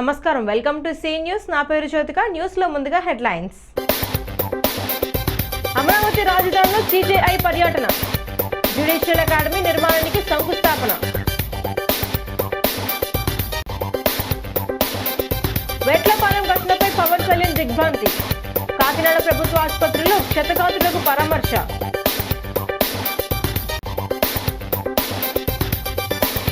నమస్కారం, welcome to see news. నా పేరు జ్యోతిక. న్యూస్ లో ముందుగా హెడ్లైన్స్. అమరావతి రాజధానిలో సిజేఐ పర్యటన, జ్యుడిషియల్ అకాడమీ నిర్మాణానికి శంకుస్థాపన. వేట్లపాలెం ఘటనపై పవన్ కళ్యాణ్ దిగ్భ్రాంతి, కాకినాడ ప్రభుత్వ ఆసుపత్రిలో క్షతగాత్రులకు పరామర్శ.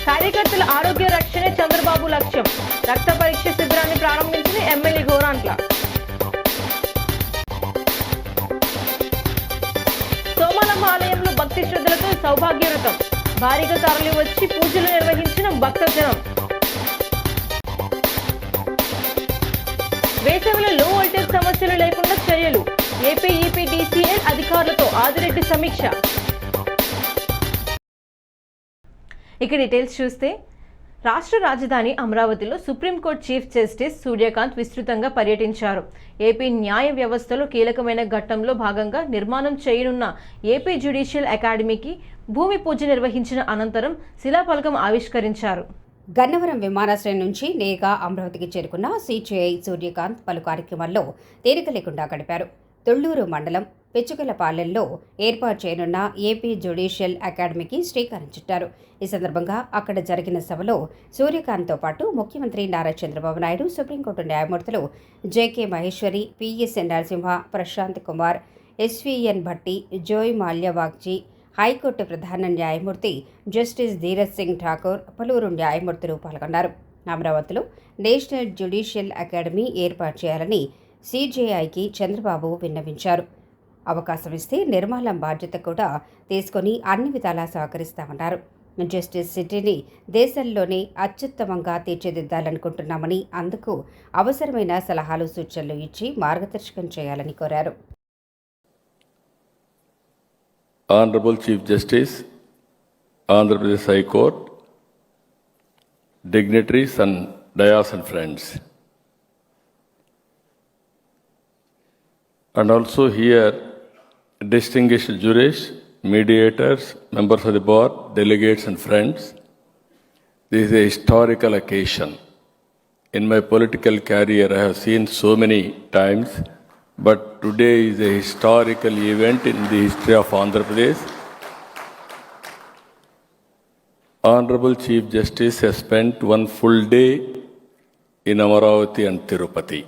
కార్యకర్తల ఆరోగ్య రక్షణే చంద్రబాబు లక్ష్యం, రక్త పరీక్ష శిబిరాన్ని ప్రారంభించిన ఎమ్మెల్యే గోరాంట్ల. సోమలమ్మ ఆలయంలో భక్తి శ్రద్ధలతో సౌభాగ్య వ్రతం, భారీగా తరలి వచ్చి పూజలు నిర్వహించిన భక్తజనం. వేసవిలో లో వోల్టేజ్ సమస్యలు లేకుండా చర్యలు, ఏపీ ఈపీడీసీఎల్ అధికారులతో ఆదిరెడ్డి సమీక్ష. ఇక డీటెయిల్స్ చూస్తే, రాష్ట్ర రాజధాని అమరావతిలో సుప్రీంకోర్టు చీఫ్ జస్టిస్ సూర్యకాంత్ విస్తృతంగా పర్యటించారు. ఏపీ న్యాయ వ్యవస్థలో కీలకమైన ఘట్టంలో భాగంగా నిర్మాణం చేయనున్న ఏపీ జ్యుడిషియల్ అకాడమీకి భూమి పూజ నిర్వహించిన అనంతరం శిలాఫలకం ఆవిష్కరించారు. గన్నవరం విమానాశ్రయం నుంచి నేరుగా అమరావతికి చేరుకున్న సిజేఐ సూర్యకాంత్ పలు కార్యక్రమాల్లో తీరిక లేకుండా గడిపారు. తొళ్లూరు మండలం పిచ్చుకలపాలెంలో ఏర్పాటు చేయనున్న ఏపీ జ్యుడిషియల్ అకాడమీకి శ్రీకారం చుట్టారు. ఈ సందర్భంగా అక్కడ జరిగిన సభలో సూర్యకాంత్తో పాటు ముఖ్యమంత్రి నారా చంద్రబాబు నాయుడు, సుప్రీంకోర్టు న్యాయమూర్తులు J K Maheshwari, P S Narasimha, Prashant Kumar, S V N Bhatti, Joy Malyabagchi, high court ప్రధాన న్యాయమూర్తి జస్టిస్ ధీరజ్ సింగ్ ఠాకూర్, పలువురు న్యాయమూర్తులు పాల్గొన్నారు. అమరావతిలో నేషనల్ జ్యుడిషియల్ అకాడమీ ఏర్పాటు చేయాలని సిజేఐకి చంద్రబాబు విన్నవించారు. అవకాశం ఇస్తే నిర్మాణం బాధ్యత కూడా తీసుకొని అన్ని విధాలా సహకరిస్తామన్నారు. జస్టిస్ సిటీని దేశంలోనే అత్యుత్తమంగా తీర్చిదిద్దాలనుకుంటున్నామని, అందుకు అవసరమైన సలహాలు సూచనలు ఇచ్చి మార్గదర్శకం చేయాలని కోరారు. Honorable Chief Justice, Andhra Pradesh High Court, dignitaries and dayas and friends, and also here distinguished jurists, mediators, members of the board, delegates and friends. This is a historical occasion. In my political career, I have seen so many times, but today is a historical event in the history of Andhra Pradesh. Honorable Chief Justice has spent one full day in Amaravati and Tirupati.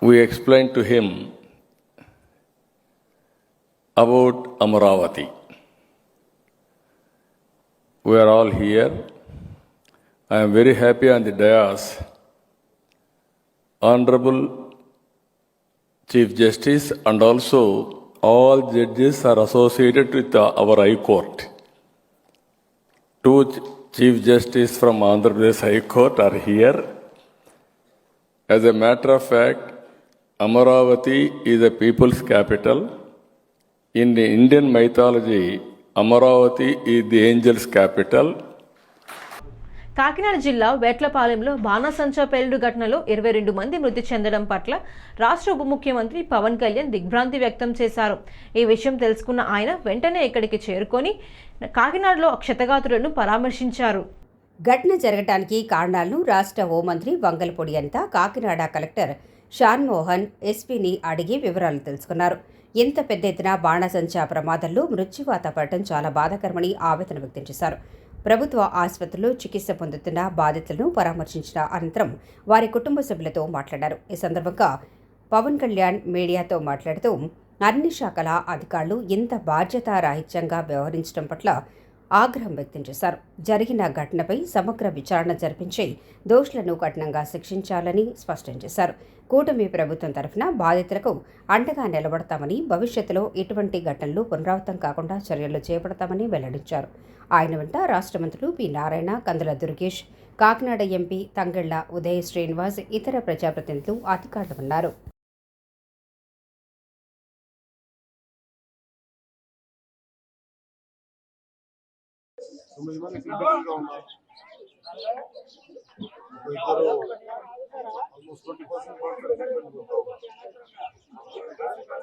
We explained to him about Amaravati. We are all here. I am very happy on the dais. Honorable Chief Justice and also all judges are associated with our High Court. Two Chief Justices from Andhra Pradesh High Court are here. As a matter of fact, Amaravati is a people's capital. In the Indian mythology, Amaravati is the angel's capital. Kakinada జిల్లా వేట్లపాలెంలో బాణాసంచా పేలుడు ఘటనలో 22 మంది మృతి చెందడం పట్ల రాష్ట్ర ఉప ముఖ్యమంత్రి పవన్ కళ్యాణ్ దిగ్భ్రాంతి వ్యక్తం చేశారు. ఈ విషయం తెలుసుకున్న ఆయన వెంటనే ఇక్కడికి చేరుకొని కాకినాడలో క్షతగాత్రులను పరామర్శించారు. ఘటన జరగడానికి కారణాలను రాష్ట్ర హోంమంత్రి వంగలపూడి అనిత కాకినాడ కలెక్టర్ షాన్ మోహన్ ఎస్పీని అడిగి వివరాలు తెలుసుకున్నారు. ఇంత పెద్ద ఎత్తున బాణాసంచా ప్రమాదంలో మృత్యువాత పడటం చాలా బాధాకరమని ఆవేదన వ్యక్తం చేశారు. ప్రభుత్వ ఆసుపత్రిలో చికిత్స పొందుతున్న బాధితులను పరామర్శించిన అనంతరం వారి కుటుంబ సభ్యులతో మాట్లాడారు. ఈ సందర్భంగా పవన్ కళ్యాణ్ మీడియాతో మాట్లాడుతూ అన్ని శాఖల అధికారులు ఇంత బాధ్యతారాహిత్యంగా వ్యవహరించడం పట్ల ఆగ్రహం వ్యక్తం చేశారు. జరిగిన ఘటనపై సమగ్ర విచారణ జరిపించి దోషులను కఠినంగా శిక్షించాలని స్పష్టం చేశారు. కూటమి ప్రభుత్వం తరఫున బాధితులకు అండగా నిలబడతామని, భవిష్యత్తులో ఇటువంటి ఘటనలు పునరావృతం కాకుండా చర్యలు చేపడతామని వెల్లడించారు. ఆయన వెంట రాష్ట్ర మంత్రులు పి నారాయణ, కందుల దుర్గేష్, కాకినాడ ఎంపీ తంగెళ్ల ఉదయ్ శ్రీనివాస్, ఇతర ప్రజాప్రతినిధులు, అధికారులు ఉన్నారు.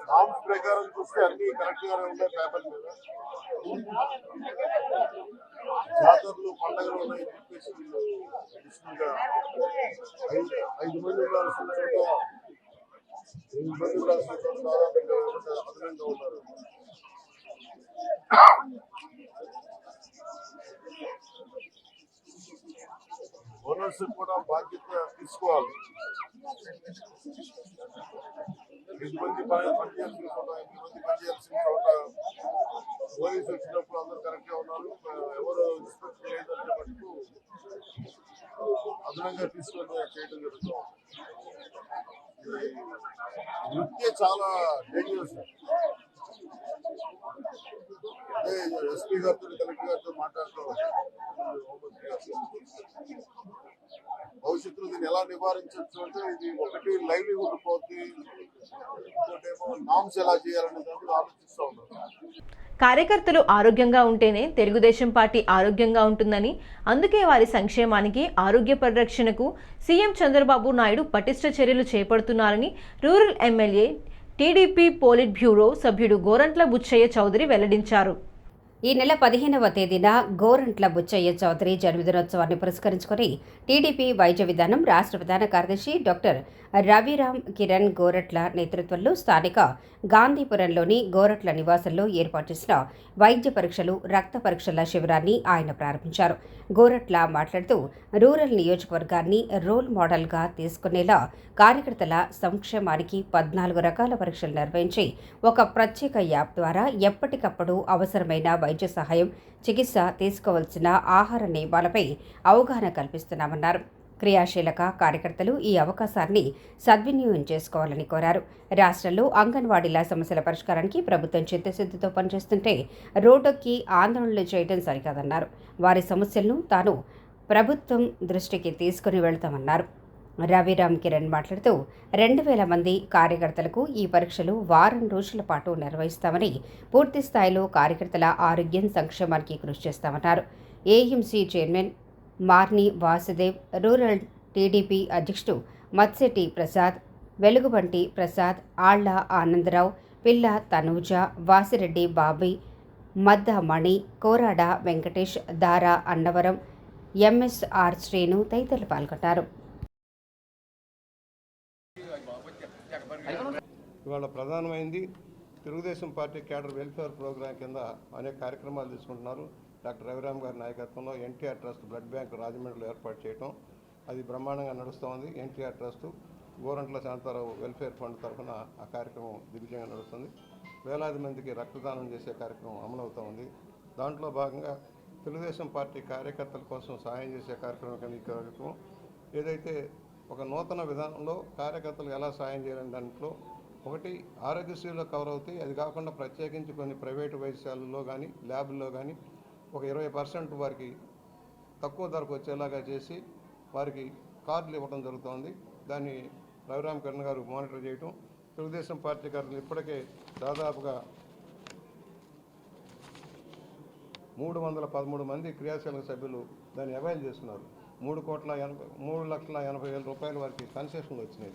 నామ్స్ ప్రకారం చూస్తే అన్ని కరెక్ట్ గానే ఉంటాయి పేపర్ మీద. జాతరలు పండుగలు ఉన్నాయని చెప్పేసి వీళ్ళు అడిషనల్ గా 5 మంది ఉండాల్సిన చోట 8 మంది ఉండాల్సిన చోట దాదాపుగా అదనంగా ఉన్నారు. ఓనర్స్ కూడా బాధ్యత తీసుకోవాలి. 8 మంది పనిచేయాల్సిన చోట 8 మంది పనిచేయాల్సిన చోట పోలీసు వచ్చినప్పుడు అందరూ కరెక్ట్ గా ఉన్నారు. ఎవరు ఇన్స్పెక్టర్ లేదంటే మటుకు అదనంగా తీసుకొని చేయడం జరుగుతుంది. వృత్తి చాలా డేంజరస్. అదే ఎస్పీ గారితో కలెక్టర్ గారితో మాట్లాడుతూ భవిష్యత్తులో దీన్ని ఎలా నివారించవచ్చు అంటే ఇది ఒకటి లైవ్లీహుడ్ పోతుంది, ఇంకోటేమో నామ్స్ ఎలా చేయాలనే దాన్ని ఆలోచిస్తూ ఉన్నారు. కార్యకర్తలు ఆరోగ్యంగా ఉంటేనే తెలుగుదేశం పార్టీ ఆరోగ్యంగా ఉంటుందని, అందుకే వారి సంక్షేమానికి, ఆరోగ్య పరిరక్షణకు సీఎం చంద్రబాబు నాయుడు పటిష్ట చర్యలు చేపడుతున్నారని rural MLA TDP politburo సభ్యుడు గోరంట్ల బుచ్చయ్య చౌదరి వెల్లడించారు. ఈ నెల 15వ తేదీన గోరంట్ల బుచ్చయ్య చౌదరి జన్మదినోత్సవాన్ని పురస్కరించుకొని టీడీపీ వైద్య విధానం రాష్ట్ర ప్రధాన కార్యదర్శి డాక్టర్ రవిరామ్ కిరణ్ గోరట్ల నేతృత్వంలో స్థానిక గాంధీపురంలోని గోరట్ల నివాసంలో ఏర్పాటు చేసిన వైద్య పరీక్షలు, రక్త పరీక్షల శిబిరాన్ని ఆయన ప్రారంభించారు. గోరట్ల మాట్లాడుతూ రూరల్ నియోజకవర్గాన్ని రోల్ మోడల్గా తీసుకునేలా కార్యకర్తల సంక్షేమానికి 14 రకాల పరీక్షలు నిర్వహించి ఒక ప్రత్యేక యాప్ ద్వారా ఎప్పటికప్పుడు అవసరమైన వైద్య సహాయం, చికిత్స తీసుకోవాల్సిన ఆహార నియమాలపై అవగాహన కల్పిస్తున్నామన్నారు. క్రియాశీలక కార్యకర్తలు ఈ అవకాశాన్ని సద్వినియోగం చేసుకోవాలని కోరారు. రాష్ట్రంలో అంగన్వాడీల సమస్యల పరిష్కారానికి ప్రభుత్వం చిత్తశుద్ధితో పనిచేస్తుంటే రోడ్డుకి ఆందోళనలు చేయడం సరికాదన్నారు. వారి సమస్యలను తాను ప్రభుత్వం దృష్టికి తీసుకుని వెళ్తామన్నారు. రవిరామ్ కిరణ్ మాట్లాడుతూ 2000 మంది కార్యకర్తలకు ఈ పరీక్షలు వారం రోజుల పాటు నిర్వహిస్తామని, పూర్తి స్థాయిలో కార్యకర్తల ఆరోగ్యం, సంక్షేమానికి కృషి చేస్తామన్నారు. AMC chairman Marni Vasudev, rural TDP అధ్యక్షుడు మత్సెట్టి ప్రసాద్, వెలుగుబంటి ప్రసాద్, ఆళ్ల ఆనందరావు, పిల్ల తనూజ, వాసిరెడ్డి బాబీ, మద్ద మణి, కోరాడ వెంకటేష్, దారా అన్నవరం, ఎంఎస్ఆర్ శ్రీను తదితరులు పాల్గొన్నారు. ఇవాళ ప్రధానమైంది Telugu Desam party cadre welfare programme కింద అనేక కార్యక్రమాలు తీసుకుంటున్నారు. డాక్టర్ రవిరామ్ గారి నాయకత్వంలో ఎన్టీఆర్ ట్రస్ట్ బ్లడ్ బ్యాంక్ రాజమండ్రిలో ఏర్పాటు చేయడం అది బ్రహ్మాండంగా నడుస్తోంది. NTR trust Gorantla Shanta Rao welfare fund తరఫున ఆ కార్యక్రమం దిగ్విజయంగా నడుస్తుంది. వేలాది మందికి రక్తదానం చేసే కార్యక్రమం అమలవుతూ ఉంది. దాంట్లో భాగంగా తెలుగుదేశం పార్టీ కార్యకర్తల కోసం సహాయం చేసే కార్యక్రమం కింద ఈ కార్యక్రమం ఏదైతే ఒక నూతన విధానంలో కార్యకర్తలు ఎలా సహాయం చేయాలని దాంట్లో ఒకటి ఆరోగ్యశ్రీలో కవర్ అవుతాయి. అది కాకుండా ప్రత్యేకించి కొన్ని ప్రైవేటు వైద్యశాలల్లో కానీ ల్యాబుల్లో కానీ ఒక 20% వారికి తక్కువ ధరకు వచ్చేలాగా చేసి వారికి కార్డులు ఇవ్వడం జరుగుతోంది. దాన్ని రవిరామ్ కిరణ్ గారు మానిటర్ చేయటం. తెలుగుదేశం పార్టీ కార్డులు ఇప్పటికే దాదాపుగా 313 మంది క్రియాశీలక సభ్యులు దాన్ని అవైల్ చేస్తున్నారు. 3,80,000 రూపాయల వారికి కన్సెషన్లు వచ్చినాయి.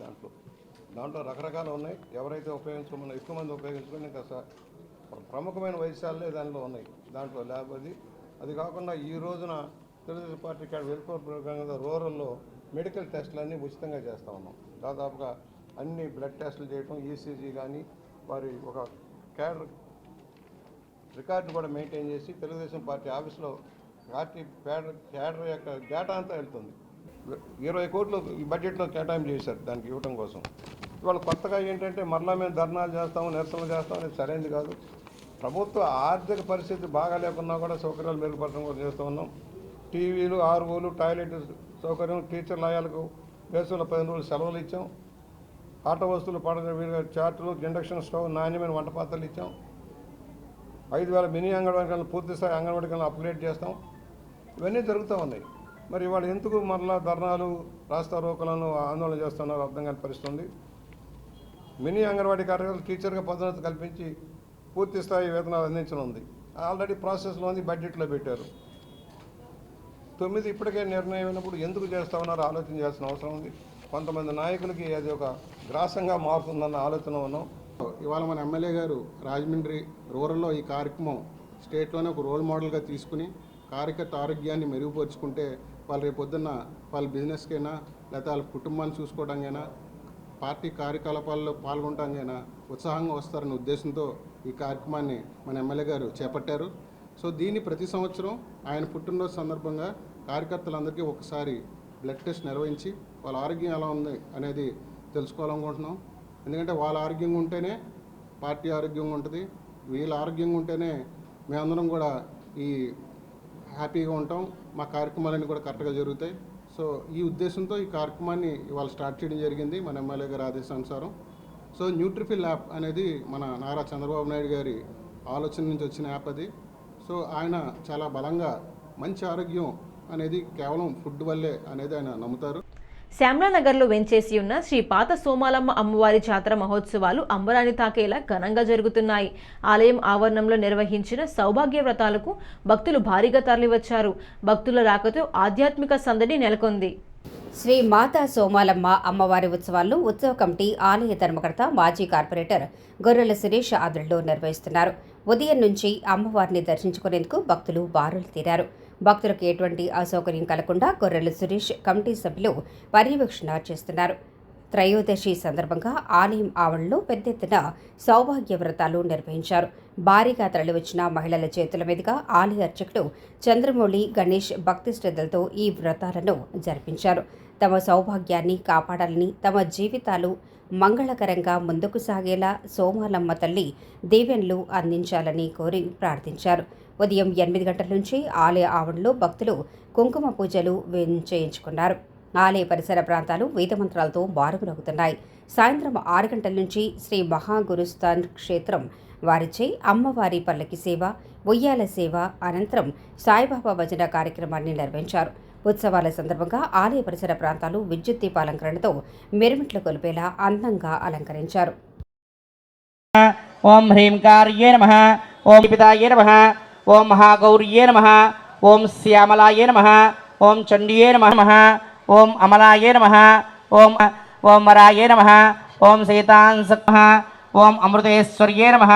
దాంట్లో రకరకాలు ఉన్నాయి. ఎవరైతే ఉపయోగించుకోమన్నా ఎక్కువ మంది ఉపయోగించుకొని ఇంకా ప్రముఖమైన వైద్యశాలలే దానిలో ఉన్నాయి. దాంట్లో ల్యాబ్ అది కాకుండా ఈ రోజున తెలుగుదేశం పార్టీ వెల్ఫేర్ ప్రోగ్రాం రూరల్లో మెడికల్ టెస్టులన్నీ ఉచితంగా చేస్తూ ఉన్నాం. దాదాపుగా అన్ని బ్లడ్ టెస్టులు చేయటం, ఈసీజీ కానీ వారి ఒక క్యాడర్ రికార్డు కూడా మెయింటైన్ చేసి తెలుగుదేశం పార్టీ ఆఫీస్లో పార్టీ క్యాడర్ యొక్క డేటా అంతా వెళ్తుంది. 20 కోట్లు ఈ బడ్జెట్లో కేటాయింపు చేశారు దానికి ఇవ్వటం కోసం. ఇవాళ కొత్తగా ఏంటంటే మరలా మేము ధర్నాలు చేస్తాము, నిరసనలు చేస్తాము అనేది సరైనది కాదు. ప్రభుత్వ ఆర్థిక పరిస్థితి బాగా లేకున్నా కూడా సౌకర్యాలు మెరుగుపరచడం కూడా చేస్తూ ఉన్నాం. టీవీలు, ఆర్ఓలు, టాయిలెట్ సౌకర్యం, టీచర్ లాయాలకు వేసవిలో 10 రోజులు సెలవులు ఇచ్చాం. ఆట వస్తువులు పడవ చార్టులు, ఇండక్షన్ స్టవ్, నాణ్యమైన వంట పాత్రలు ఇచ్చాం. 5,000 మినీ అంగన్వాడీ పూర్తి స్థాయి అంగన్వాడీ అప్గ్రేడ్ చేస్తాం. ఇవన్నీ జరుగుతూ ఉన్నాయి. మరి ఇవాళ ఎందుకు మరలా ధర్నాలు, రాస్తా రోకలను ఆందోళన చేస్తున్నారు అర్థం కాని పరిస్థితుంది. మినీ అంగన్వాడీ కార్యకర్తలు టీచర్గా పదోన్నతి కల్పించి పూర్తి స్థాయి వేతనాలు అందించనుంది. ఆల్రెడీ ప్రాసెస్లో ఉంది, బడ్జెట్లో పెట్టారు. 9 ఇప్పటికే నిర్ణయం అయినప్పుడు ఎందుకు చేస్తూ ఉన్నారో ఆలోచన చేయాల్సిన అవసరం ఉంది. కొంతమంది నాయకులకి అది ఒక గ్రాసంగా మారుతుందన్న ఆలోచన ఉన్నాం. ఇవాళ మన ఎమ్మెల్యే గారు రాజమండ్రి రూరల్లో ఈ కార్యక్రమం స్టేట్లోనే ఒక రోల్ మోడల్గా తీసుకుని కార్యకర్త ఆరోగ్యాన్ని మెరుగుపరుచుకుంటే వాళ్ళు రేపొద్దున్న వాళ్ళ బిజినెస్కైనా లేకపోతే వాళ్ళ కుటుంబాన్ని చూసుకోవడానికైనా పార్టీ కార్యకలాపాల్లో పాల్గొనడానికైనా ఉత్సాహంగా వస్తారనే ఉద్దేశంతో ఈ కార్యక్రమాన్ని మన ఎమ్మెల్యే గారు చేపట్టారు. సో దీన్ని ప్రతి సంవత్సరం ఆయన పుట్టినరోజు సందర్భంగా కార్యకర్తలందరికీ ఒకసారి బ్లడ్ టెస్ట్ నిర్వహించి వాళ్ళ ఆరోగ్యం ఎలా ఉంది అనేది తెలుసుకోవాలనుకుంటున్నాం. ఎందుకంటే వాళ్ళ ఆరోగ్యంగా ఉంటేనే పార్టీ ఆరోగ్యంగా ఉంటుంది, వీళ్ళ ఆరోగ్యంగా ఉంటేనే మేమందరం కూడా ఈ హ్యాపీగా ఉంటాం, మా కార్యక్రమాలన్నీ కూడా కరెక్ట్గా జరుగుతాయి. సో ఈ ఉద్దేశంతో ఈ కార్యక్రమాన్ని ఇవాళ స్టార్ట్ చేయడం జరిగింది మన ఎమ్మెల్యే గారి ఆదేశానుసారం. సో న్యూట్రిఫిల్ యాప్ అనేది మన నారా చంద్రబాబు నాయుడు గారి ఆలోచన నుంచి వచ్చిన యాప్ అది. సో ఆయన చాలా బలంగా మంచి ఆరోగ్యం అనేది కేవలం ఫుడ్ వల్లే అనేది ఆయన నమ్ముతారు. శ్యామలానగర్లో వెంచేసి ఉన్న శ్రీ పాత సోమాలమ్మ అమ్మవారి జాతర మహోత్సవాలు అంబరాన్ని తాకేలా ఘనంగా జరుగుతున్నాయి. ఆలయం ఆవరణంలో నిర్వహించిన సౌభాగ్య వ్రతాలకు భక్తులు భారీగా తరలివచ్చారు. భక్తుల రాకతో ఆధ్యాత్మిక సందడి నెలకొంది. శ్రీ మాతా సోమాలమ్మ అమ్మవారి ఉత్సవాలను ఉత్సవ కమిటీ ఆలయ ధర్మకర్త మాజీ కార్పొరేటర్ గొర్రెల సురేష్ ఆధ్వర్యంలో నిర్వహిస్తున్నారు. ఉదయం నుంచి అమ్మవారిని దర్శించుకునేందుకు భక్తులు బారులు తీరారు. భక్తులకు ఎటువంటి అసౌకర్యం కలగకుండా గొర్రెల సురేష్ కమిటీ సభ్యులు పర్యవేక్షణ చేస్తున్నారు. త్రయోదశి సందర్భంగా ఆలయం ఆవరణలో పెద్ద ఎత్తున సౌభాగ్య వ్రతాలు నిర్వహించారు. భారీగా తరలివచ్చిన మహిళల చేతుల మీదుగా ఆలయ అర్చకుడు చంద్రమౌళి గణేష్ భక్తి శ్రద్ధలతో ఈ వ్రతాలను జరిపించారు. తమ సౌభాగ్యాన్ని కాపాడాలని, తమ జీవితాలు మంగళకరంగా ముందుకు సాగేలా సోమాలమ్మ తల్లి దీవెనలు అందించాలని కోరి ప్రార్థించారు. ఉదయం 8 గంటల నుంచి ఆలయ ఆవరణలో భక్తులు కుంకుమ పూజలు చేయించుకున్నారు. ఆలయ పరిసర ప్రాంతాలు వేదమంత్రాలతో మారుమోగుతున్నాయి. సాయంత్రం 6 గంటల నుంచి శ్రీ మహాగురుస్థాన్ క్షేత్రం వారిచే అమ్మవారి పల్లకి సేవ, ఉయ్యాల సేవ, అనంతరం సాయిబాబా భజన కార్యక్రమాన్ని నిర్వహించారు. ఉత్సవాల సందర్భంగా ఆలయ పరిసర ప్రాంతాలు విద్యుత్ దీపాలంకరణతో మెరుమిట్లు కొలిపేలా అందంగా అలంకరించారు. ఓం హ్రీంకార్యే నమః, ఓం పితాయే నమః, ఓం మహాగౌర్యే నమః, ఓం శ్యామలాయే నమః, ఓం చండీయే నమః, ఓం అమలాయే నమః, ఓం వరాయే నమః, ఓం సీతాంస నమః, ఓం అమృతేశ్వర్యే నమః.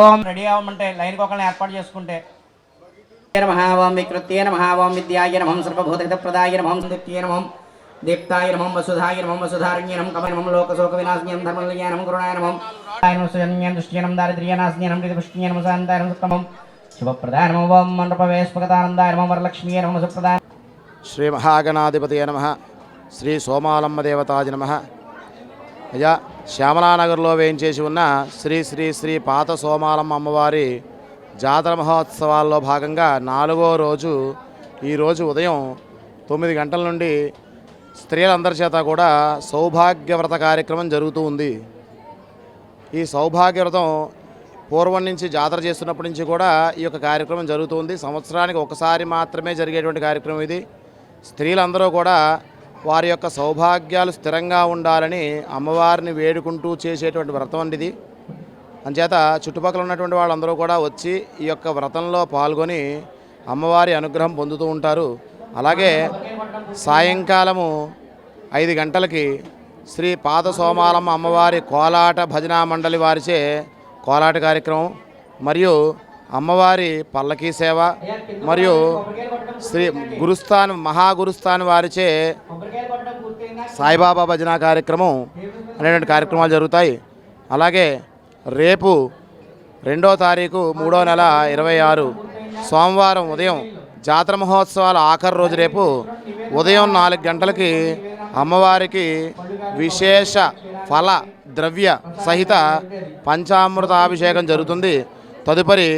ఓం రెడీ అవ్వమంటే లైన్కి ఒకళ్ళని ఏర్పాటు చేసుకుంటే నమః, ఓం వికృత్యే నమః, ఓం విద్యాయ నమః, సర్వభూతహితప్రదాయ నమః, సందిత్యే నమః, దీప్తాయ నమః, వసుధాయ నమః, వసుధారణ్యే నమః, కమల నమః, లోకశోక వినాశన్యం, ధర్మలయ నమః, కరుణాయ నమః, ఆయనస్యన్యం దుష్ట్యనం దారిద్ర్యనాశన్యం, ప్రీతిపుష్ట్యే నమః, శాంతాయ నమః, సుఖమం శుభప్రదాయ నమః, ఓం మండపవేస్పగతానందాయ నమః, వరలక్ష్మీయ నమః, సుప్రదాయ. శ్రీ మహాగణాధిపతయ నమః. శ్రీ సోమాలమ్మ దేవతాజ నమః. అయ్యా, శ్యామలానగర్లో వేయించేసి ఉన్న శ్రీ శ్రీ శ్రీ పాత సోమాలమ్మ అమ్మవారి జాతర మహోత్సవాల్లో భాగంగా 4వ రోజు ఈరోజు ఉదయం 9 గంటల నుండి స్త్రీలందరి చేత కూడా సౌభాగ్యవ్రత కార్యక్రమం జరుగుతూ ఉంది. ఈ సౌభాగ్యవ్రతం పూర్వం నుంచి జాతర చేస్తున్నప్పటి నుంచి కూడా ఈ యొక్క కార్యక్రమం జరుగుతుంది. సంవత్సరానికి ఒకసారి మాత్రమే జరిగేటువంటి కార్యక్రమం ఇది. స్త్రీలందరూ కూడా వారి యొక్క సౌభాగ్యాలు స్థిరంగా ఉండాలని అమ్మవారిని వేడుకుంటూ చేసేటువంటి వ్రతం అండి ఇది. అంచేత చుట్టుపక్కల ఉన్నటువంటి వాళ్ళందరూ కూడా వచ్చి ఈ యొక్క వ్రతంలో పాల్గొని అమ్మవారి అనుగ్రహం పొందుతూ ఉంటారు. అలాగే సాయంకాలము 5 గంటలకి శ్రీ పాత సోమాలమ్మ అమ్మవారి కోలాట భజనా మండలి వారిచే కోలాట కార్యక్రమం, మరియు అమ్మవారి పల్లకీ సేవ, మరియు శ్రీ గురుస్థాన్ మహాగురుస్థాన్ వారిచే సాయిబాబా భజనా కార్యక్రమం అనేటువంటి కార్యక్రమాలు జరుగుతాయి. అలాగే రేపు 2వ తారీఖు 3వ నెల 26 సోమవారం ఉదయం జాతర మహోత్సవాల ఆఖరి రోజు రేపు ఉదయం 4 గంటలకి అమ్మవారికి విశేష ఫల ద్రవ్య సహిత పంచామృతాభిషేకం జరుగుతుంది. తదుపరి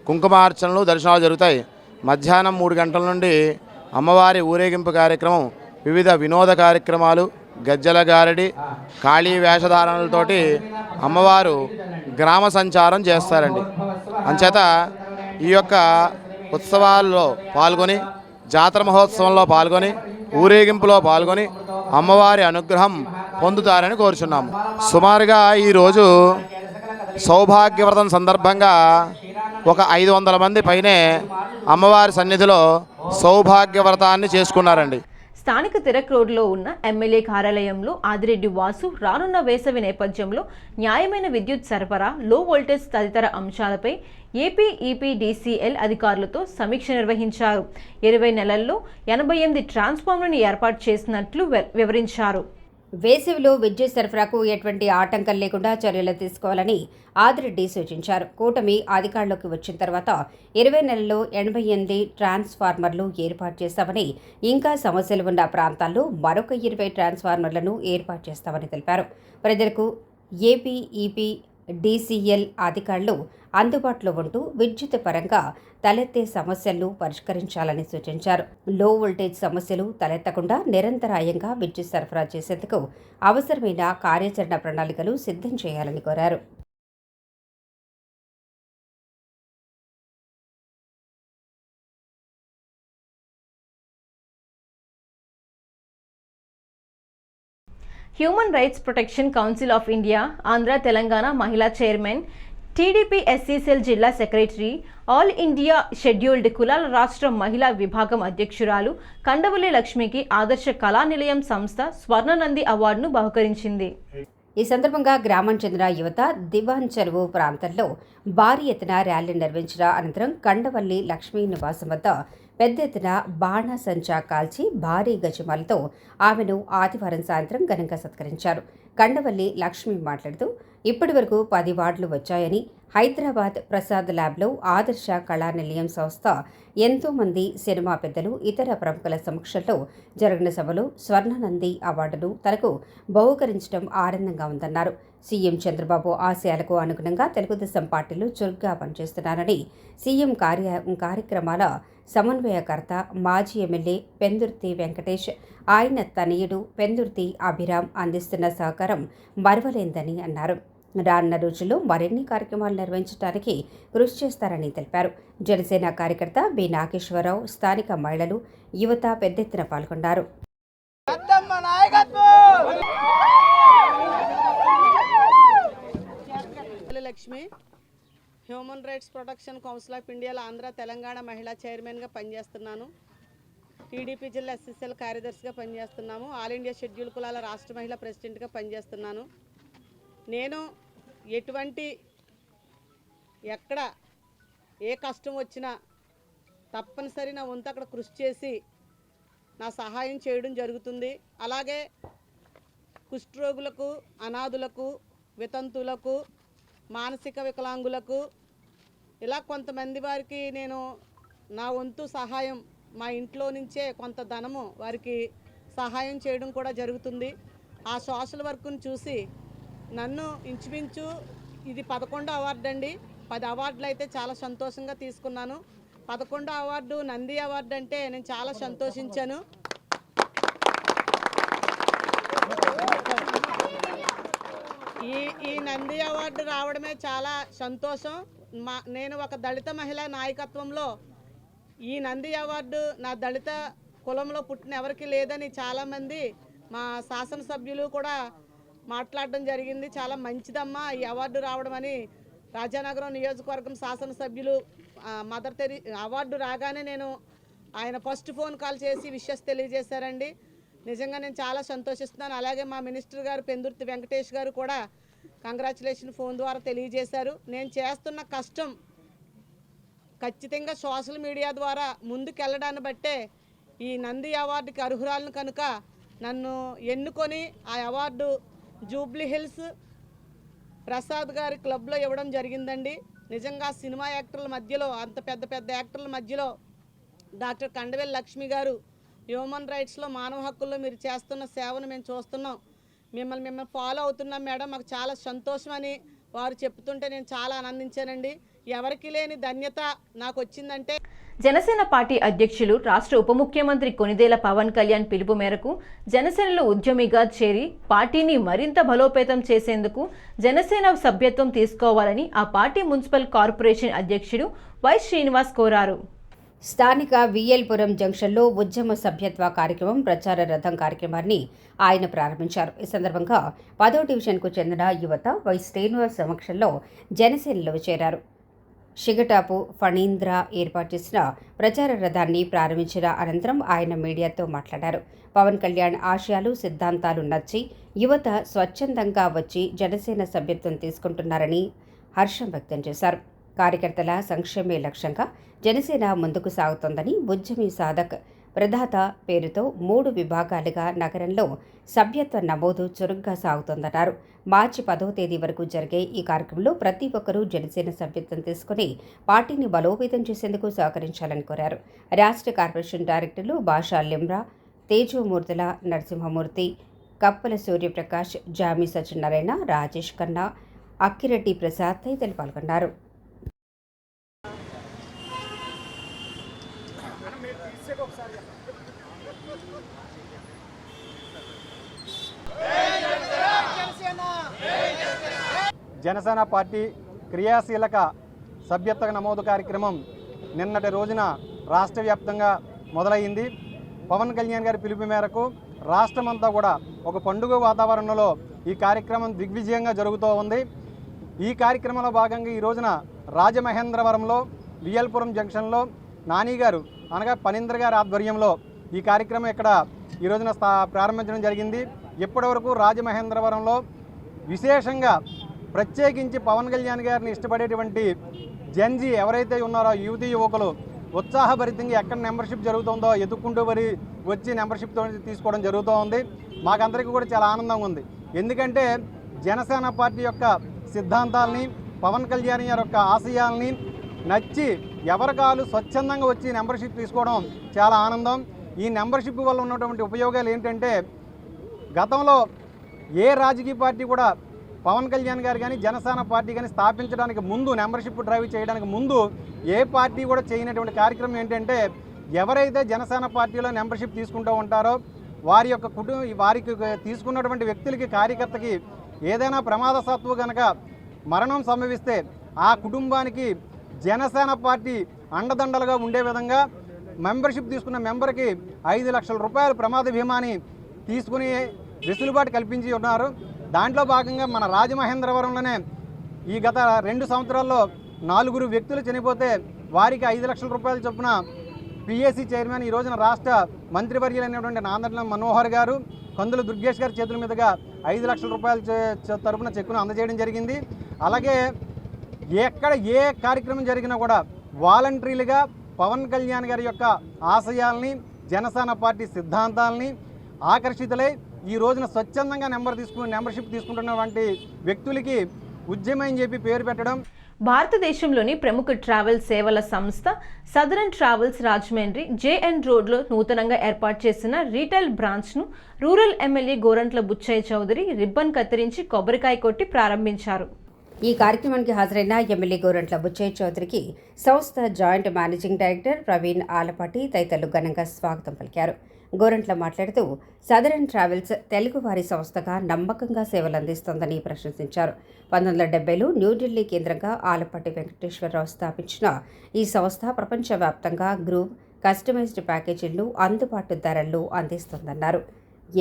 కుంకుమార్చనలు, దర్శనాలు జరుగుతాయి. మధ్యాహ్నం 3 గంటల నుండి అమ్మవారి ఊరేగింపు కార్యక్రమం, వివిధ వినోద కార్యక్రమాలు, గజ్జల గారడి, ఖాళీ వేషధారణలతోటి అమ్మవారు గ్రామ సంచారం చేస్తారండి. అంచేత ఈ యొక్క ఉత్సవాల్లో పాల్గొని, జాతర మహోత్సవంలో పాల్గొని, ఊరేగింపులో పాల్గొని అమ్మవారి అనుగ్రహం పొందుతారని కోరుచున్నాము. సుమారుగా ఈరోజు సౌభాగ్యవ్రతం సందర్భంగా ఒక 500 మంది పైనే అమ్మవారి సన్నిధిలో సౌభాగ్యవ్రతాన్ని చేసుకున్నారండి. స్థానిక తిరక్ రోడ్లో ఉన్న ఎమ్మెల్యే కార్యాలయంలో ఆదిరెడ్డి వాసు రానున్న వేసవి నేపథ్యంలో న్యాయమైన విద్యుత్ సరఫరా, లో వోల్టేజ్ తదితర అంశాలపై ఏపీ ఈపీడీసీఎల్ అధికారులతో సమీక్ష నిర్వహించారు. 20 నెలల్లో 88 ట్రాన్స్ఫార్మర్లను ఏర్పాటు చేసినట్లు వివరించారు. వేసవిలో విద్యుత్ సరఫరాకు ఎటువంటి ఆటంకం లేకుండా చర్యలు తీసుకోవాలని ఆదిరెడ్డి సూచించారు. కూటమి అధికారంలోకి వచ్చిన తర్వాత 20 నెలల్లో 88 ట్రాన్స్ఫార్మర్లు ఏర్పాటు చేస్తామని, ఇంకా సమస్యలు ఉన్న ప్రాంతాల్లో మరొక 20 ట్రాన్స్ఫార్మర్లను ఏర్పాటు చేస్తామని తెలిపారు. ప్రజలకు ఏపీ డీసీఎల్ అధికారులు అందుబాటులో ఉంటూ విద్యుత్ పరంగా తలెత్తే సమస్యలను పరిష్కరించాలని సూచించారు. లో వోల్టేజ్ సమస్యలు తలెత్తకుండా నిరంతరాయంగా విద్యుత్ సరఫరా చేసేందుకు అవసరమైన కార్యాచరణ ప్రణాళికలు సిద్ధం చేయాలని కోరారు. Human rights protection council of India Andhra Telangana మహిళా చైర్మన్, టీడీపీ ఎస్సీసెల్ జిల్లా సెక్రటరీ, ఆల్ ఇండియా షెడ్యూల్డ్ కులాల రాష్ట్ర మహిళా విభాగం అధ్యక్షురాలు కండవల్లి లక్ష్మికి ఆదర్శ కళా నిలయం సంస్థ స్వర్ణనంది అవార్డును బహుకరించింది. ఈ సందర్భంగా గ్రామం చెందిన యువత దివాన్ చెరువు ప్రాంతంలో భారీ ఎత్తున ర్యాలీ నిర్వహించిన అనంతరం కండవల్లి లక్ష్మీ నివాసం వద్ద పెద్ద ఎత్తున బాణాసంచా కాల్చి భారీ గజమాలతో ఆమెను ఆదివారం సాయంత్రం ఘనంగా సత్కరించారు. కండవల్లి లక్ష్మి మాట్లాడుతూ ఇప్పటి వరకు 10 వార్డులు వచ్చాయని, హైదరాబాద్ ప్రసాద్ ల్యాబ్లో ఆదర్శ కళా నిలయం సంస్థ ఎంతోమంది సినిమా పెద్దలు, ఇతర ప్రముఖుల సమక్షంలో జరిగిన సభలో స్వర్ణనంది అవార్డును తనకు బహుకరించడం ఆనందంగా ఉందన్నారు. సీఎం చంద్రబాబు ఆశయాలకు అనుగుణంగా తెలుగుదేశం పార్టీలో చురుగ్గా పనిచేస్తున్నారని, సీఎం కార్యక్రమాల సమన్వయకర్త మాజీ ఎమ్మెల్యే పెందుర్తి వెంకటేష్, ఆయన తనయుడు పెందుర్తి అభిరామ్ అందిస్తున్న సహకారం మరువలేందని అన్నారు. రానున్న రోజుల్లో మరిన్ని కార్యక్రమాలు నిర్వహించడానికి కృషి చేస్తారని తెలిపారు. జనసేన కార్యకర్త బి నాగేశ్వరరావు, స్థానిక మహిళలు, యువత పెద్ద ఎత్తున పాల్గొన్నారు. Lakshmi human rights protection council of ఇండియాలో ఆంధ్ర తెలంగాణ మహిళా చైర్మన్గా పనిచేస్తున్నాను. టీడీపీ జిల్లా ఎస్ఎస్ఎల్ కార్యదర్శిగా పనిచేస్తున్నాము. ఆల్ ఇండియా షెడ్యూల్ కులాల రాష్ట్ర మహిళా ప్రెసిడెంట్గా పనిచేస్తున్నాను. నేను ఎక్కడ ఏ కష్టం వచ్చినా తప్పనిసరి నా వంతు అక్కడ కృషి చేసి నా సహాయం చేయడం జరుగుతుంది. అలాగే కుష్ఠరోగులకు, అనాథులకు, వితంతులకు, మానసిక వికలాంగులకు, ఇలా కొంతమంది వారికి నేను నా వంతు సహాయం మా ఇంట్లో నుంచే కొంత ధనము వారికి సహాయం చేయడం కూడా జరుగుతుంది. ఆ సోషల్ వర్క్ను చూసి నన్ను ఇంచుమించు ఇది 11వ అవార్డు అండి. 10 అవార్డులు అయితే చాలా సంతోషంగా తీసుకున్నాను. 11వ అవార్డు నంది అవార్డు అంటే నేను చాలా సంతోషించాను. ఈ నంది అవార్డు రావడమే చాలా సంతోషం. నేను ఒక దళిత మహిళా నాయకత్వంలో ఈ నంది అవార్డు నా దళిత కులంలో పుట్టిన ఎవరికి లేదని చాలామంది మా శాసనసభ్యులు కూడా మాట్లాడడం జరిగింది. చాలా మంచిదమ్మా ఈ అవార్డు రావడం అని రాజానగరం నియోజకవర్గం శాసనసభ్యులు మదర్ అవార్డు రాగానే ఆయన ఫస్ట్ ఫోన్ కాల్ చేసి విషెస్ తెలియజేశారండి. నిజంగా నేను చాలా సంతోషిస్తున్నాను. అలాగే మా మినిస్టర్ గారు పెందుర్తి వెంకటేష్ గారు కూడా కంగ్రాచులేషన్ ఫోన్ ద్వారా తెలియజేశారు. నేను చేస్తున్న కష్టం ఖచ్చితంగా సోషల్ మీడియా ద్వారా ముందుకెళ్ళడాన్ని బట్టే ఈ నంది అవార్డుకి అర్హురాలను కనుక నన్ను ఎన్నుకొని ఆ అవార్డు జూబ్లీ హిల్స్ ప్రసాద్ గారి క్లబ్లో ఇవ్వడం జరిగిందండి. నిజంగా సినిమా యాక్టర్ల మధ్యలో, అంత పెద్ద పెద్ద యాక్టర్ల మధ్యలో డాక్టర్ కండవల్లి లక్ష్మి గారు హ్యూమన్ రైట్స్లో, మానవ హక్కుల్లో మీరు చేస్తున్న సేవను మేము చూస్తున్నాం, మిమ్మల్ని ఫాలో అవుతున్నాం మేడం, మాకు చాలా సంతోషం అని వారు చెప్తుంటే నేను చాలా ఆనందించానండి. ఎవరికి లేని ధన్యత నాకు వచ్చిందంటే. జనసేన పార్టీ అధ్యక్షులు, రాష్ట్ర ఉప ముఖ్యమంత్రి కొనిదేల పవన్ కళ్యాణ్ పిలుపు మేరకు జనసేనలో ఉద్యమిగా చేరి పార్టీని మరింత బలోపేతం చేసేందుకు జనసేన సభ్యత్వం తీసుకోవాలని ఆ పార్టీ మున్సిపల్ కార్పొరేషన్ అధ్యక్షుడు వై శ్రీనివాస్ కోరారు. స్థానిక విఎల్పురం జంక్షన్లో ఉద్యమ సభ్యత్వ కార్యక్రమం ప్రచార రథం కార్యక్రమాన్ని ఆయన ప్రారంభించారు. ఈ సందర్భంగా 10వ డివిజన్కు చెందిన యువత వై శ్రీనివాస్ సమక్షంలో జనసేనలో చేరారు. షిగటాపు ఫణీంద్ర ఏర్పాటు చేసిన ప్రచార రథాన్ని ప్రారంభించిన అనంతరం ఆయన మీడియాతో మాట్లాడారు. పవన్ కళ్యాణ్ ఆశయాలు, సిద్ధాంతాలు నచ్చి యువత స్వచ్ఛందంగా వచ్చి జనసేన సభ్యత్వం తీసుకుంటున్నారని హర్షం వ్యక్తం చేశారు. కార్యకర్తల సంక్షేమే లక్ష్యంగా జనసేన ముందుకు సాగుతోందని, ఉద్యమి సాధక్ ప్రదాత పేరుతో 3 విభాగాలుగా నగరంలో సభ్యత్వ నమోదు చురుగ్గా సాగుతోందన్నారు. మార్చి 10వ తేదీ వరకు జరిగే ఈ కార్యక్రమంలో ప్రతి ఒక్కరూ జనసేన సభ్యత్వం తీసుకుని పార్టీని బలోపేతం చేసేందుకు సహకరించాలని కోరారు. రాష్ట్ర కార్పొరేషన్ డైరెక్టర్లు భాషా లిమ్రా, తేజోమూర్తుల నరసింహమూర్తి, కప్పల సూర్యప్రకాష్, జామి సత్యనారాయణ, రాజేష్ ఖన్నా, అక్కిరెడ్డి ప్రసాద్ తదితరులు పాల్గొన్నారు. జనసేన పార్టీ క్రియాశీలక సభ్యత్వ నమోదు కార్యక్రమం నిన్నటి రోజున రాష్ట్ర వ్యాప్తంగా మొదలైంది. పవన్ కళ్యాణ్ గారి పిలుపు మేరకు రాష్ట్రమంతా కూడా ఒక పండుగ వాతావరణంలో ఈ కార్యక్రమం దిగ్విజయంగా జరుగుతూ ఉంది. ఈ కార్యక్రమంలో భాగంగా ఈ రోజున రాజమహేంద్రవరంలో విఎల్పురం జంక్షన్లో నాని గారు అనగా ఫణీంద్ర గారి ఆధ్వర్యంలో ఈ కార్యక్రమం ఇక్కడ ఈ రోజున ప్రారంభించడం జరిగింది. ఇప్పటివరకు రాజమహేంద్రవరంలో విశేషంగా ప్రత్యేకించి పవన్ కళ్యాణ్ గారిని ఇష్టపడేటువంటి జెన్జీ ఎవరైతే ఉన్నారో యువతీ యువకులు ఉత్సాహభరితంగా ఎక్కడ మెంబర్షిప్ జరుగుతుందో ఎదుక్కుంటూ వచ్చి మెంబర్షిప్ తీసుకోవడం జరుగుతూ ఉంది. మాకందరికీ కూడా చాలా ఆనందంగా ఉంది. ఎందుకంటే జనసేన పార్టీ యొక్క సిద్ధాంతాలని, పవన్ కళ్యాణ్ గారి యొక్క ఆశయాల్ని నచ్చి ఎవరికాలు స్వచ్ఛందంగా వచ్చి మెంబర్షిప్ తీసుకోవడం చాలా ఆనందం. ఈ మెంబర్షిప్ వల్ల ఉన్నటువంటి ఉపయోగాలు ఏంటంటే, గతంలో ఏ రాజకీయ పార్టీ కూడా పవన్ కళ్యాణ్ గారు కానీ జనసేన పార్టీ కానీ స్థాపించడానికి ముందు, మెంబర్షిప్ డ్రైవ్ చేయడానికి ముందు ఏ పార్టీ కూడా చేయనటువంటి కార్యక్రమం ఏంటంటే, ఎవరైతే జనసేన పార్టీలో మెంబర్షిప్ తీసుకుంటూ ఉంటారో వారికి తీసుకున్నటువంటి వ్యక్తులకి, కార్యకర్తకి ఏదైనా ప్రమాదవశాత్తు కనుక మరణం సంభవిస్తే ఆ కుటుంబానికి జనసేన పార్టీ అండదండలుగా ఉండే విధంగా మెంబర్షిప్ తీసుకున్న మెంబర్కి 5 లక్షల రూపాయల ప్రమాద బీమాని తీసుకుని వెసులుబాటు కల్పించి ఉన్నారు. దాంట్లో భాగంగా మన రాజమహేంద్రవరంలోనే ఈ గత 2 సంవత్సరాల్లో 4 వ్యక్తులు చనిపోతే వారికి 5 లక్షల రూపాయల చొప్పున పిఎస్సి చైర్మన్ ఈ రోజున రాష్ట్ర మంత్రివర్యులైనటువంటి నాందట్ల మనోహర్ గారు, కందుల దుర్గేష్ గారి చేతుల మీదుగా 5 లక్షల రూపాయల తరపున చెక్కును అందజేయడం జరిగింది. అలాగే ఎక్కడ ఏ కార్యక్రమం జరిగినా కూడా వాలంటరీలుగా పవన్ కళ్యాణ్ గారి యొక్క ఆశయాల్ని, జనసేన పార్టీ సిద్ధాంతాలని ఆకర్షితులై ఈ రోజున స్వచ్ఛందంగా మెంబర్షిప్ తీసుకుంటున్నటువంటి వ్యక్తులకి ఉద్యమం అని చెప్పి పేరు పెట్టడం. భారతదేశంలోని ప్రముఖ ట్రావెల్ సేవల సంస్థ సదరన్ ట్రావెల్స్ రాజమండ్రి జేఎన్ రోడ్లో నూతనంగా ఏర్పాటు చేసిన రీటైల్ బ్రాంచ్ను rural MLA Gorantla Butchaiah Chowdary ribbon కత్తిరించి కొబ్బరికాయ కొట్టి ప్రారంభించారు. ఈ కార్యక్రమానికి హాజరైన ఎమ్మెల్యే గోరంట్ల బుచ్చయ్య చౌదరికి సంస్థ joint managing director Praveen Alapati తదితరులు ఘనంగా స్వాగతం పలికారు. గోరంట్ల మాట్లాడుతూ సదరన్ ట్రావెల్స్ తెలుగువారి సంస్థగా నమ్మకంగా సేవలు అందిస్తోందని ప్రశంసించారు. 1970లో న్యూఢిల్లీ కేంద్రంగా ఆలపాటి వెంకటేశ్వరరావు స్థాపించిన ఈ సంస్థ ప్రపంచవ్యాప్తంగా గ్రూప్ కస్టమైజ్డ్ ప్యాకేజీలను అందుబాటు ధరల్లో అందిస్తోందన్నారు.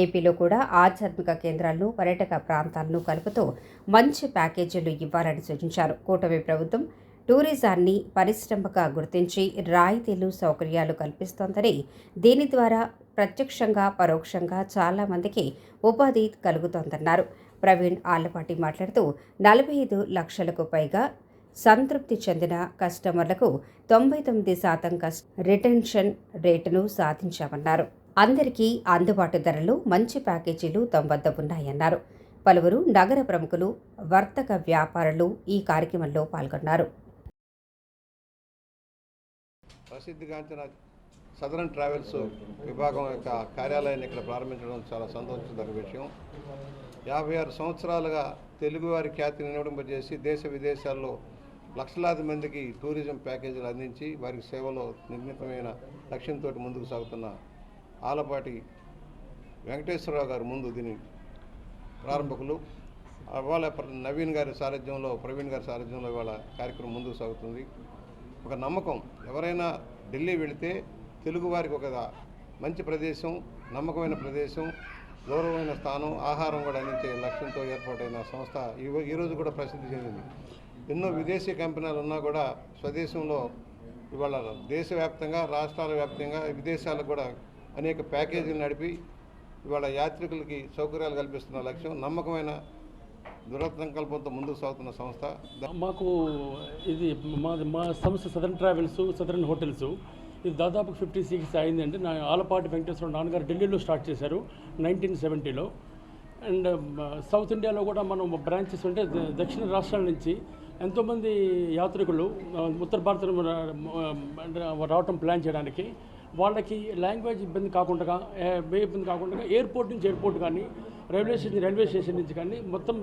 ఏపీలో కూడా ఆధ్యాత్మిక కేంద్రాలను, పర్యాటక ప్రాంతాలను కలుపుతూ మంచి ప్యాకేజీలు ఇవ్వాలని సూచించారు. కూటమి ప్రభుత్వం టూరిజాన్ని పరిశ్రమగా గుర్తించి రాయితీలు, సౌకర్యాలు కల్పిస్తోందని, దీని ద్వారా ప్రత్యక్షంగా పరోక్షంగా చాలామందికి ఉపాధి కలుగుతోందన్నారు. ప్రవీణ్ ఆళ్లపాటి మాట్లాడుతూ 45 లక్షలకు పైగా సంతృప్తి చెందిన కస్టమర్లకు 99% రిటెన్షన్ రేటును సాధించామన్నారు. అందరికీ అందుబాటు ధరలు, మంచి ప్యాకేజీలు తమ వద్ద ఉన్నాయన్నారు. పలువురు నగర ప్రముఖులు, వర్తక వ్యాపారులు ఈ కార్యక్రమంలో పాల్గొన్నారు. ప్రసిద్ధిగాంచిన సదరన్ ట్రావెల్స్ విభాగం యొక్క కార్యాలయాన్ని ఇక్కడ ప్రారంభించడం చాలా సంతోషించదగ్గ విషయం. 56 సంవత్సరాలుగా తెలుగువారి ఖ్యాతిని నిలబెట్టేసి దేశ విదేశాల్లో లక్షలాది మందికి టూరిజం ప్యాకేజీలు అందించి వారికి సేవలో నిర్మితమైన లక్ష్యంతో ముందుకు సాగుతున్న ఆలపాటి వెంకటేశ్వరరావు గారు ముందు దీని ప్రారంభకులు. వాళ్ళ నవీన్ గారి సారథ్యంలో, ప్రవీణ్ గారి సారథ్యంలో ఇవాళ కార్యక్రమం ముందుకు సాగుతుంది. ఒక నమ్మకం, ఎవరైనా ఢిల్లీ వెళితే తెలుగువారికి ఒక మంచి ప్రదేశం, నమ్మకమైన ప్రదేశం, గౌరవమైన స్థానం, ఆహారం కూడా అందించే లక్ష్యంతో ఏర్పాటైన సంస్థ ఈరోజు కూడా ప్రసిద్ధి చెందింది. ఎన్నో విదేశీ కంపెనీలు ఉన్నా కూడా స్వదేశంలో ఇవాళ దేశవ్యాప్తంగా రాష్ట్రాల వ్యాప్తంగా విదేశాలకు కూడా అనేక ప్యాకేజీలు నడిపి ఇవాళ యాత్రికులకి సౌకర్యాలు కల్పిస్తున్న లక్ష్యం నమ్మకమైన దృఢసంకల్పంతో ముందుకు సాగుతున్న సంస్థ. మాకు ఇది మా సంస్థ సదరన్ ట్రావెల్స్, సదరన్ హోటల్స్ ఇది దాదాపు 56 అయిందండి. ఆలపాటి వెంకటేశ్వర నాన్నగారు ఢిల్లీలో స్టార్ట్ చేశారు 1970లో. అండ్ సౌత్ ఇండియాలో కూడా మనం బ్రాంచెస్ ఉంటే దక్షిణ రాష్ట్రాల నుంచి ఎంతోమంది యాత్రికులు ఉత్తర భారతం రావటం ప్లాన్ చేయడానికి వాళ్ళకి లాంగ్వేజ్ ఇబ్బంది కాకుండా ఎయిర్పోర్ట్ నుంచి ఎయిర్పోర్ట్ కానీ రైల్వే స్టేషన్ నుంచి కానీ మొత్తం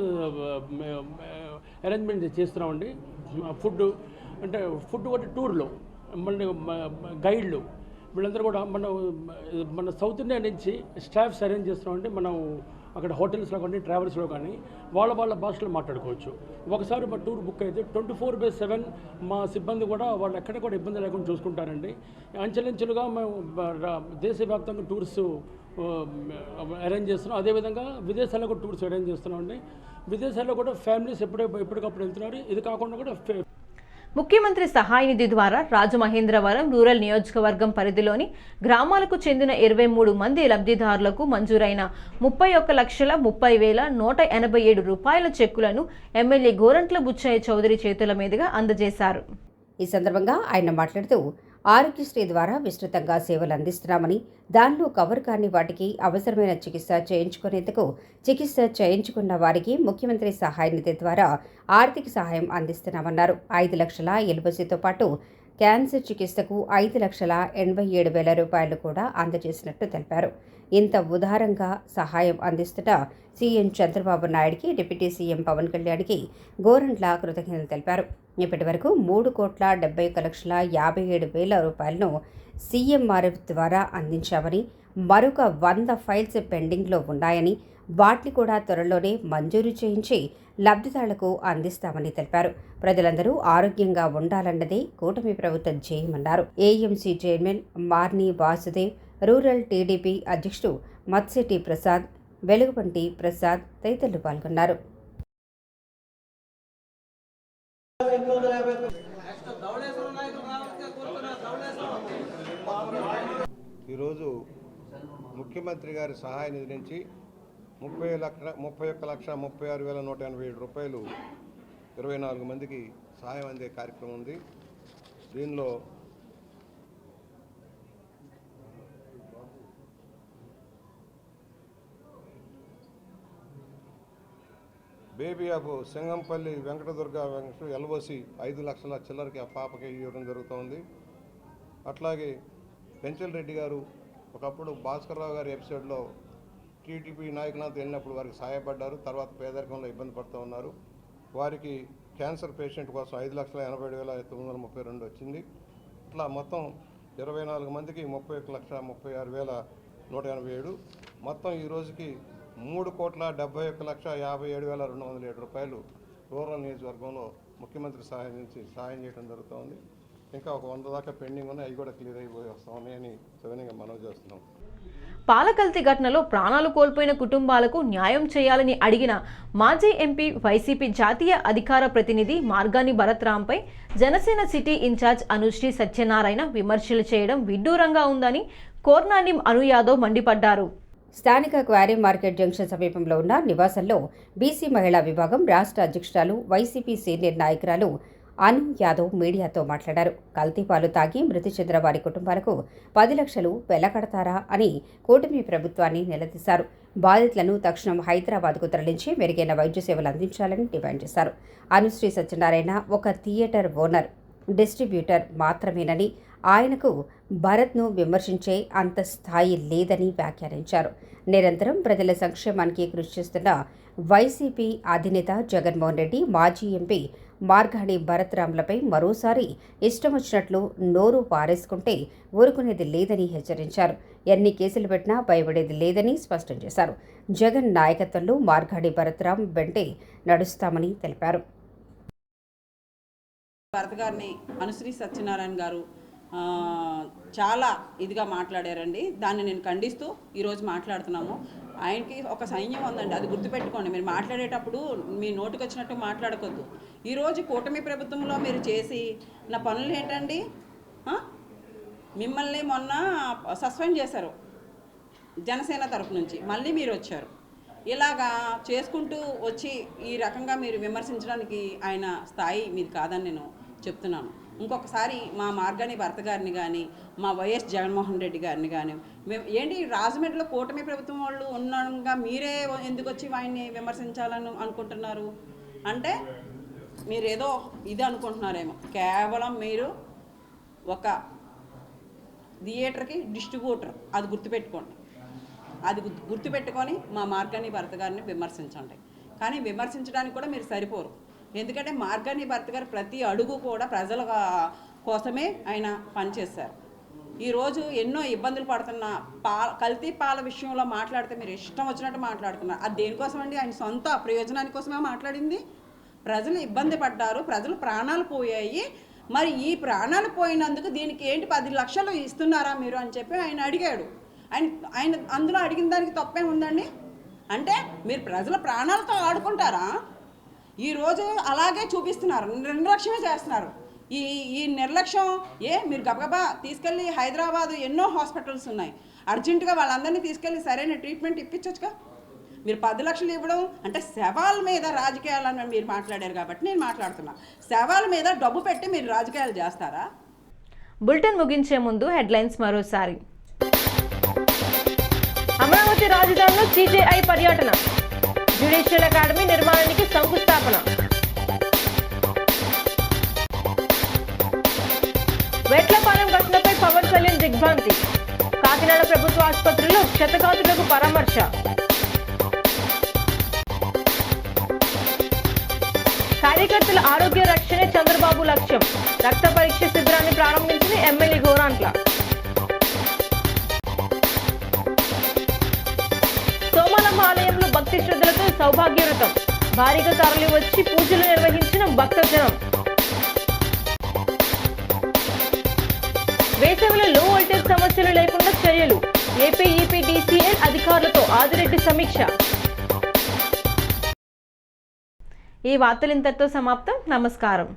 అరేంజ్మెంట్ చేస్తున్నామండి. ఫుడ్ ఒకటి టూర్లో మళ్ళీ గైడ్లు వీళ్ళందరూ కూడా మన సౌత్ ఇండియా నుంచి స్టాఫ్స్ అరేంజ్ చేస్తున్నామండి. మనం అక్కడ హోటల్స్లో కానీ ట్రావెల్స్లో కానీ వాళ్ళ భాషలో మాట్లాడుకోవచ్చు. ఒకసారి మా టూర్ బుక్ అయితే 24/7 మా సిబ్బంది కూడా వాళ్ళు ఎక్కడ కూడా ఇబ్బంది లేకుండా చూసుకుంటారండి. అంచెలంచెలుగా మేము దేశవ్యాప్తంగా టూర్స్ అరేంజ్ చేస్తున్నాం. అదేవిధంగా విదేశాల్లో కూడా టూర్స్ అరేంజ్ చేస్తున్నామండి. విదేశాల్లో కూడా ఫ్యామిలీస్ ఎప్పటికప్పుడు వెళ్తున్నారు. ఇది కాకుండా కూడా ముఖ్యమంత్రి సహాయ నిధి ద్వారా రాజమహేంద్రవరం రూరల్ నియోజకవర్గం పరిధిలోని గ్రామాలకు చెందిన 23 మంది లబ్ధిదారులకు మంజూరైన 31,30,187 రూపాయల చెక్కులను ఎమ్మెల్యే గోరంట్ల బుచ్చయ్య చౌదరి చేతుల మీదుగా అందజేశారు. ఈ సందర్భంగా ఆయన మాట్లాడుతూ ఆరోగ్యశ్రీ ద్వారా విస్తృతంగా సేవలు అందిస్తున్నామని, దానిలో కవర్ కాని వాటికి అవసరమైన చికిత్స చేయించుకున్న వారికి ముఖ్యమంత్రి సహాయ నిధి ద్వారా ఆర్థిక సహాయం అందిస్తున్నామన్నారు. 5 లక్షల ఎల్బసీతో పాటు క్యాన్సర్ చికిత్సకు 5,87,000 రూపాయలు కూడా అందజేసినట్టు తెలిపారు. ఇంత ఉదారంగా సహాయం అందిస్తున్న సీఎం చంద్రబాబు నాయుడికి, డిప్యూటీ సీఎం పవన్ కళ్యాణ్కి గోరంట్ల కృతజ్ఞతలు తెలిపారు. ఇప్పటి వరకు 3,71,57,000 రూపాయలను సీఎంఆర్ఎఫ్ ద్వారా అందించామని, మరొక 100 ఫైల్స్ పెండింగ్లో ఉన్నాయని, వాటిని కూడా త్వరలోనే మంజూరు చేయించి లబ్ధిదారులకు అందిస్తామని తెలిపారు. ప్రజలందరూ ఆరోగ్యంగా ఉండాలన్నదే కూటమి ప్రభుత్వం ధ్యేయమన్నారు. AMC chairman Marni Vasudev, rural TDP అధ్యక్షుడు మత్స్యటి ప్రసాద్, వెలుగుబంటి ప్రసాద్ తదితరులు పాల్గొన్నారు. ఈరోజు ముఖ్యమంత్రి గారి సహాయ నిధి నుంచి 31,36,187 రూపాయలు 24 మందికి సహాయం అందే కార్యక్రమం ఉంది. దీనిలో baby of Singampalli Venkatadurga LOC 5 లక్షల చిల్లరకి ఆ పాపకి ఇవ్వడం జరుగుతోంది. అట్లాగే పెంచల్ రెడ్డి గారు ఒకప్పుడు భాస్కర్రావు గారి ఎపిసోడ్లో టీడీపీ నాయకులతో వెళ్ళినప్పుడు వారికి సహాయపడ్డారు. తర్వాత పేదరికంలో ఇబ్బంది పడుతూ ఉన్నారు. వారికి క్యాన్సర్ పేషెంట్ కోసం 5,87,932 వచ్చింది. ఇట్లా మొత్తం 24 మందికి 31,36,187 మొత్తం ఈ రోజుకి 3,71,57,207 రూపాయలు రూరల్ నియోజకవర్గంలో ముఖ్యమంత్రి సహాయం నుంచి సహాయం చేయడం జరుగుతోంది. ఇంకా ఒక 100 దాకా పెండింగ్ ఉన్నాయి, అవి కూడా క్లియర్ అయిపోయి వస్తూ ఉన్నాయని సవినయంగా మనవి చేస్తున్నాం. పాలకల్తీ ఘటనలో ప్రాణాలు కోల్పోయిన కుటుంబాలకు న్యాయం చేయాలని అడిగిన మాజీ ఎంపీ వైసీపీ జాతీయ అధికార ప్రతినిధి మార్గాని భరత్రాంపై జనసేన సిటీ ఇన్ఛార్జ్ అనుశ్రీ సత్యనారాయణ విమర్శలు చేయడం విడ్డూరంగా ఉందని కోర్నానిం అను యాదవ్ మండిపడ్డారు. స్థానిక క్వారీ మార్కెట్ జంక్షన్ సమీపంలో ఉన్న నివాసంలో బీసీ మహిళా విభాగం రాష్ట్ర అధ్యక్షురాలు, వైసీపీ సీనియర్ నాయకురాలు అను యాదవ్ మీడియాతో మాట్లాడారు. కల్తీపాలు తాగి మృతి చెందిన వారి కుటుంబాలకు 10 లక్షలు వెలకడతారా అని కూటమి ప్రభుత్వాన్ని నిలదీశారు. బాధితులను తక్షణం హైదరాబాద్కు తరలించి మెరుగైన వైద్య సేవలు అందించాలని డిమాండ్ చేశారు. అనుశ్రీ సత్యనారాయణ ఒక థియేటర్ ఓనర్, డిస్ట్రిబ్యూటర్ మాత్రమేనని, ఆయనకు భరత్ను విమర్శించే అంత స్థాయి లేదని వ్యాఖ్యానించారు. నిరంతరం ప్రజల సంక్షేమానికి కృషి చేస్తున్న వైసీపీ అధినేత జగన్మోహన్ రెడ్డి, మాజీ ఎంపీ మార్గాని భరత్రాంలపై మరోసారి ఇష్టం వచ్చినట్లు నోరు పారేసుకుంటే ఊరుకునేది లేదని హెచ్చరించారు. ఎన్ని కేసులు పెట్టినా భయపడేది లేదని స్పష్టం చేశారు. జగన్ నాయకత్వంలో మార్గాని భరత్రాం వెంటే నడుస్తామని తెలిపారు. భరత్ గారిని అనుశ్రీ సత్యనారాయణ గారు చాలా ఇదిగా మాట్లాడారండి. దాన్ని నేను ఖండిస్తూ ఈరోజు మాట్లాడుతున్నాము. ఆయనకి ఒక సైన్యం ఉందండి, అది గుర్తుపెట్టుకోండి. మీరు మాట్లాడేటప్పుడు మీ నోటికి వచ్చినట్టు మాట్లాడకొద్దు. ఈరోజు కూటమి ప్రభుత్వంలో మీరు చేసి నా పనులు ఏంటండి? మిమ్మల్ని మొన్న సస్పెండ్ చేశారు జనసేన తరఫు నుంచి, మళ్ళీ మీరు వచ్చారు. ఇలాగా చేసుకుంటూ వచ్చి ఈ రకంగా మీరు విమర్శించడానికి ఆయన స్థాయి మీది కాదని నేను చెప్తున్నాను. ఇంకొకసారి మా మార్గాని భర్త గారిని కానీ, మా వైఎస్ జగన్మోహన్ రెడ్డి గారిని కానీ, మేము ఏంటి రాజమండ్రిలో కూటమి ప్రభుత్వం వాళ్ళు ఉండగా మీరే ఎందుకు వచ్చి ఆయన్ని విమర్శించాలని అనుకుంటున్నారు అంటే మీరేదో ఇది అనుకుంటున్నారేమో. కేవలం మీరు ఒక థియేటర్కి డిస్ట్రిబ్యూటర్, అది గుర్తుపెట్టుకోండి. అది గుర్తుపెట్టుకొని మా మార్గాని భర్త గారిని విమర్శించండి. కానీ విమర్శించడానికి కూడా మీరు సరిపోరు. ఎందుకంటే మార్గాని భర్త గారు ప్రతి అడుగు కూడా ప్రజల కోసమే ఆయన పనిచేశారు. ఈరోజు ఎన్నో ఇబ్బందులు పడుతున్న కల్తీ పాల విషయంలో మాట్లాడితే మీరు ఇష్టం వచ్చినట్టు మాట్లాడుతున్నారు. అది దేనికోసం అండి? ఆయన సొంత ప్రయోజనాని కోసమే మాట్లాడింది. ప్రజలు ఇబ్బంది పడ్డారు, ప్రజలు ప్రాణాలు పోయాయి. మరి ఈ ప్రాణాలు పోయినందుకు దీనికి ఏంటి 10 లక్షలు ఇస్తున్నారా మీరు అని చెప్పి ఆయన అడిగాడు. ఆయన అందులో అడిగిన దానికి తప్పే ఉందండి? అంటే మీరు ప్రజల ప్రాణాలతో ఆడుకుంటారా? ఈరోజు అలాగే చూపిస్తున్నారు, నిర్లక్ష్యమే చేస్తున్నారు. ఈ నిర్లక్ష్యం మీరు గబగబా తీసుకెళ్ళి హైదరాబాదు ఎన్నో హాస్పిటల్స్ ఉన్నాయి, అర్జెంటుగా వాళ్ళందరినీ తీసుకెళ్ళి సరైన ట్రీట్మెంట్ ఇప్పించవచ్చుగా. మీరు 10 లక్షలు ఇవ్వడం అంటే శవాల మీద రాజకీయాలని మీరు మాట్లాడారు కాబట్టి నేను మాట్లాడుతున్నా. శవాల మీద డబ్బు పెట్టి మీరు రాజకీయాలు చేస్తారా? బులెటిన్ ముగించే ముందు హెడ్లైన్స్ మరోసారి. అమరావతి రాజధానిలో సిజేఐ పర్యటన, జ్యుడిషియల్ అకాడమీ నిర్మాణానికి శంకుస్థాపన. వేట్లపాలెం ఘటనపై పవన్ కళ్యాణ్ దిగ్భ్రాంతి, కాకినాడ ప్రభుత్వ ఆసుపత్రిలో క్షతగాతులకు పరామర్శ. కార్యకర్తల ఆరోగ్య రక్షణే చంద్రబాబు లక్ష్యం, రక్త పరీక్ష శిబిరాన్ని ప్రారంభించిన ఎమ్మెల్యే గోరాంట్ల. సోమాలమ్మ ఆలయంలో భక్తి శ్రద్ధలతో సౌభాగ్య వ్రతం, భారీగా తరలి వచ్చి పూజలు నిర్వహించిన భక్తజనం. వేసవిలో లో వోల్టేజ్ సమస్యలు లేకుండా చర్యలు, ఏపీ ఈపీడీసీఎల్ అధికారులతో ఆదిరెడ్డి సమీక్ష. ఈ వార్తలు ఇంతటితో సమాప్తం. నమస్కారం.